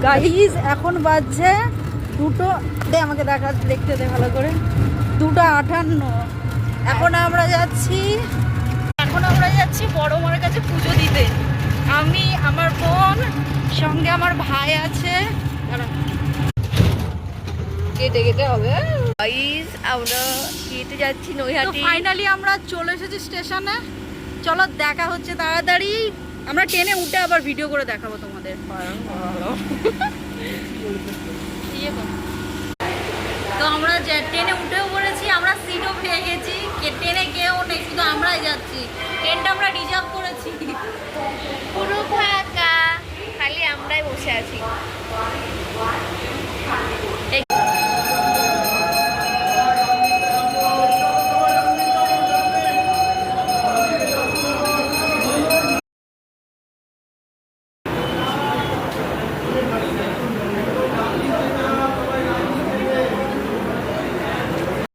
Guys এখন বাজছে দুটো, দে আমাকে দেখতে দে ভালো করে, 2:58। এখন আমরা যাচ্ছি বড় মার কাছে পুজো দিতে। আমি, আমার বোন, সঙ্গে আমার ভাই আছে। কেটে হবে গাইস, আমরা কেটে যাচ্ছি নৈহাটি। ফাইনালি আমরা চলে এসেছি স্টেশনে। চলো দেখা হচ্ছে তাড়াতাড়ি। আমরা ট্রেনে উঠে আবার ভিডিও করে দেখাবো তোমাদের। তো আমরা ট্রেনে উঠেও পড়েছি, আমরা সিটও পেয়ে গেছি। ট্রেনে কেউ নেই, শুধু আমরাই যাচ্ছি। ট্রেনটা আমরা রিজার্ভ করেছি, পুরো ফাঁকা, খালি আমরাই বসে আছি।